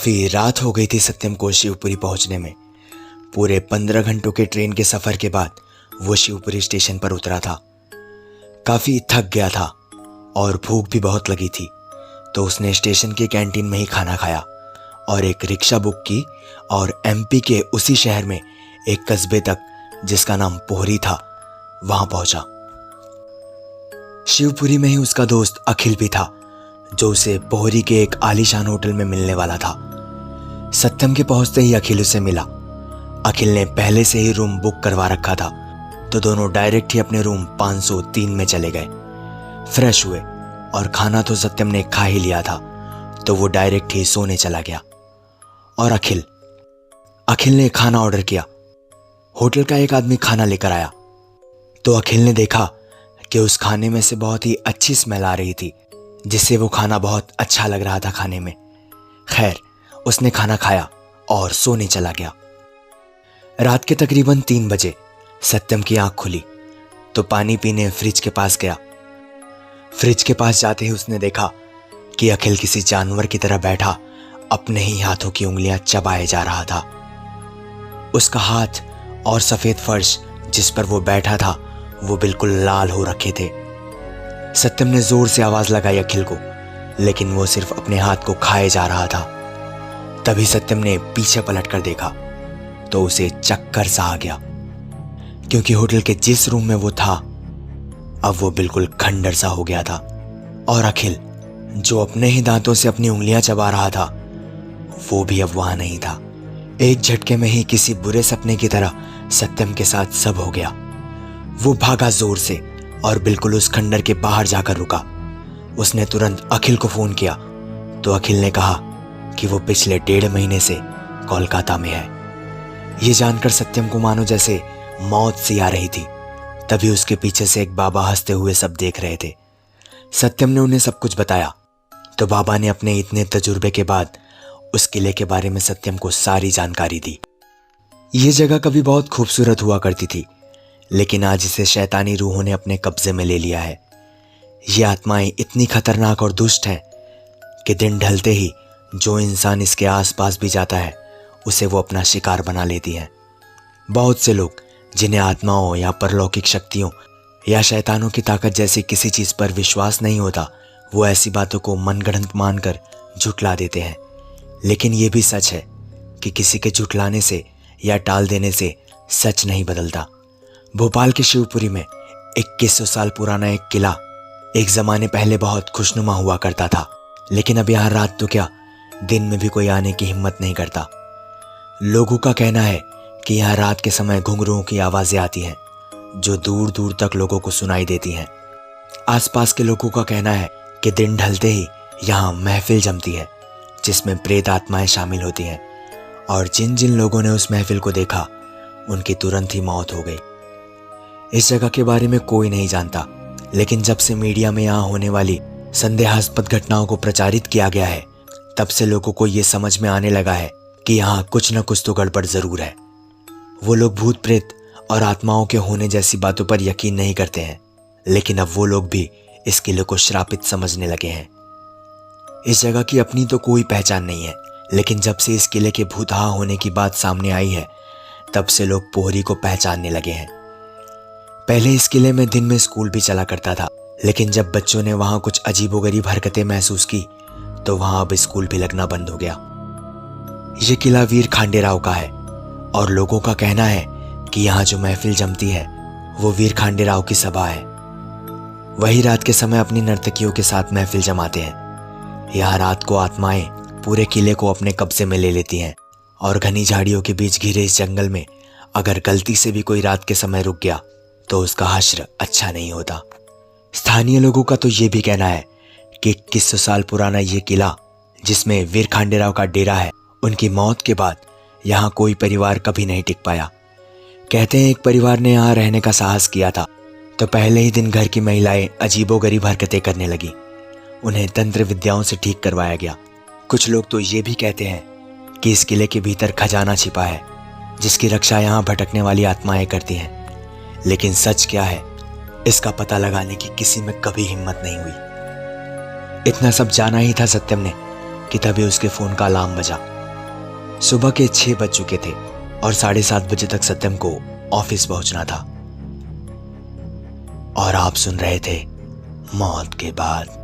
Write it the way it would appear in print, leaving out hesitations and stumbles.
काफी रात हो गई थी सत्यम को शिवपुरी पहुंचने में। पूरे 15 घंटों के ट्रेन के सफर के बाद वो शिवपुरी स्टेशन पर उतरा था। काफी थक गया था और भूख भी बहुत लगी थी, तो उसने स्टेशन के कैंटीन में ही खाना खाया और एक रिक्शा बुक की और एमपी के उसी शहर में एक कस्बे तक, जिसका नाम पोहरी था, वहां पहुंचा। शिवपुरी में ही उसका दोस्त अखिल भी था, जो उसे पोहरी के एक आलीशान होटल में मिलने वाला था। सत्यम के पहुंचते ही अखिल उसे मिला। अखिल ने पहले से ही रूम बुक करवा रखा था, तो दोनों डायरेक्ट ही अपने रूम 503 में चले गए। फ्रेश हुए और खाना तो सत्यम ने खा ही लिया था, तो वो डायरेक्ट ही सोने चला गया। और अखिल ने खाना ऑर्डर किया। होटल का एक आदमी खाना लेकर आया, तो अखिल ने देखा कि उस खाने में से बहुत ही अच्छी स्मेल आ रही थी, जिससे वो खाना बहुत अच्छा लग रहा था खाने में। खैर, उसने खाना खाया और सोने चला गया। रात के तकरीबन 3 बजे सत्यम की आंख खुली, तो पानी पीने फ्रिज के पास गया। फ्रिज के पास जाते ही उसने देखा कि अखिल किसी जानवर की तरह बैठा अपने ही हाथों की उंगलियां चबाए जा रहा था। उसका हाथ और सफेद फर्श जिस पर वो बैठा था वो बिल्कुल लाल हो रखे थे। सत्यम ने जोर से आवाज लगाई अखिल को, लेकिन वो सिर्फ अपने हाथ को खाए जा रहा था। तभी सत्यम ने पीछे पलटकर देखा, तो उसे चक्कर सा आ गया, क्योंकि होटल के जिस रूम में वो था, अब वो बिल्कुल खंडर सा हो गया था। और अखिल, जो अपने ही दांतों से अपनी उंगलियां चबा रहा था, वो भी अब वहां नहीं था। एक झटके में ही किसी बुरे सपने की तरह सत्यम के साथ सब हो गया। वो भागा जोर से और बिल्कुल उस खंडर के बाहर जाकर रुका। उसने तुरंत अखिल को फोन किया, तो अखिल ने कहा कि वो पिछले 1.5 महीने से कोलकाता में है। ये जानकर सत्यम को मानो जैसे मौत सी आ रही थी। तभी उसके पीछे से एक बाबा हंसते हुए सब देख रहे थे। सत्यम ने उन्हें सब कुछ बताया, तो बाबा ने अपने इतने तजुर्बे के बाद उस किले के बारे में सत्यम को सारी जानकारी दी। ये जगह कभी बहुत खूबसूरत हुआ करती थी, लेकिन आज इसे शैतानी रूहों ने अपने कब्जे में ले लिया है। ये आत्माएं इतनी खतरनाक और दुष्ट हैं कि दिन ढलते ही जो इंसान इसके आसपास भी जाता है, उसे वो अपना शिकार बना लेती हैं। बहुत से लोग जिन्हें आत्माओं या परलौकिक शक्तियों या शैतानों की ताकत जैसी किसी चीज पर विश्वास नहीं होता, वो ऐसी बातों को मनगढ़ंत मानकर झुठला देते हैं। लेकिन ये भी सच है कि किसी के झुठलाने से या टाल देने से सच नहीं बदलता। भोपाल के शिवपुरी में 2100 साल पुराना एक किला एक जमाने पहले बहुत खुशनुमा हुआ करता था, लेकिन अब यहाँ रात तो क्या, दिन में भी कोई आने की हिम्मत नहीं करता। लोगों का कहना है कि यहाँ रात के समय घुंघरुओं की आवाजें आती हैं, जो दूर दूर तक लोगों को सुनाई देती हैं। आसपास के लोगों का कहना है कि दिन ढलते ही यहाँ महफिल जमती है, जिसमें प्रेत आत्माएं शामिल होती हैं, और जिन जिन लोगों ने उस महफिल को देखा, उनकी तुरंत ही मौत हो गई। इस जगह के बारे में कोई नहीं जानता, लेकिन जब से मीडिया में यहाँ होने वाली संदेहास्पद घटनाओं को प्रचारित किया गया है, तब से लोगों को ये समझ में आने लगा है कि यहाँ कुछ न कुछ तो गड़बड़ जरूर है। वो लोग भूत प्रेत और आत्माओं के होने जैसी बातों पर यकीन नहीं करते हैं, लेकिन अब वो लोग भी इस किले को श्रापित समझने लगे हैं। इस जगह की अपनी तो कोई पहचान नहीं है, लेकिन जब से इस किले के भूतहा होने की बात सामने आई है, तब से लोग पोहरी को पहचानने लगे हैं। पहले इस किले में दिन में स्कूल भी चला करता था, लेकिन जब बच्चों ने वहां कुछ अजीबोगरीब हरकतें महसूस की, तो वहां अब स्कूल भी लगना बंद हो गया। यह किला वीर खांडेराव का है, और लोगों का कहना है कि यहाँ जो महफिल जमती है वो वीर खांडेराव की सभा है। वही रात के समय अपनी नर्तकियों के साथ महफिल जमाते हैं। यहाँ रात को आत्माएं पूरे किले को अपने कब्जे में ले लेती हैं, और घनी झाड़ियों के बीच घिरे इस जंगल में अगर गलती से भी कोई रात के समय रुक गया, तो उसका हश्र अच्छा नहीं होता। स्थानीय लोगों का तो ये भी कहना है कि 2100 साल पुराना ये किला, जिसमें वीर खांडेराव का डेरा है, उनकी मौत के बाद यहाँ कोई परिवार कभी नहीं टिक पाया। कहते हैं एक परिवार ने यहाँ रहने का साहस किया था, तो पहले ही दिन घर की महिलाएं अजीबोगरीब हरकतें करने लगी। उन्हें तंत्र विद्याओं से ठीक करवाया गया। कुछ लोग तो ये भी कहते हैं कि इस किले के भीतर खजाना छिपा है, जिसकी रक्षा यहाँ भटकने वाली आत्माएं करती हैं। लेकिन सच क्या है, इसका पता लगाने की किसी में कभी हिम्मत नहीं हुई। इतना सब जाना ही था सत्यम ने कि तभी उसके फोन का अलार्म बजा। सुबह के 6 बज चुके थे और 7:30 बजे तक सत्यम को ऑफिस पहुंचना था। और आप सुन रहे थे मौत के बाद।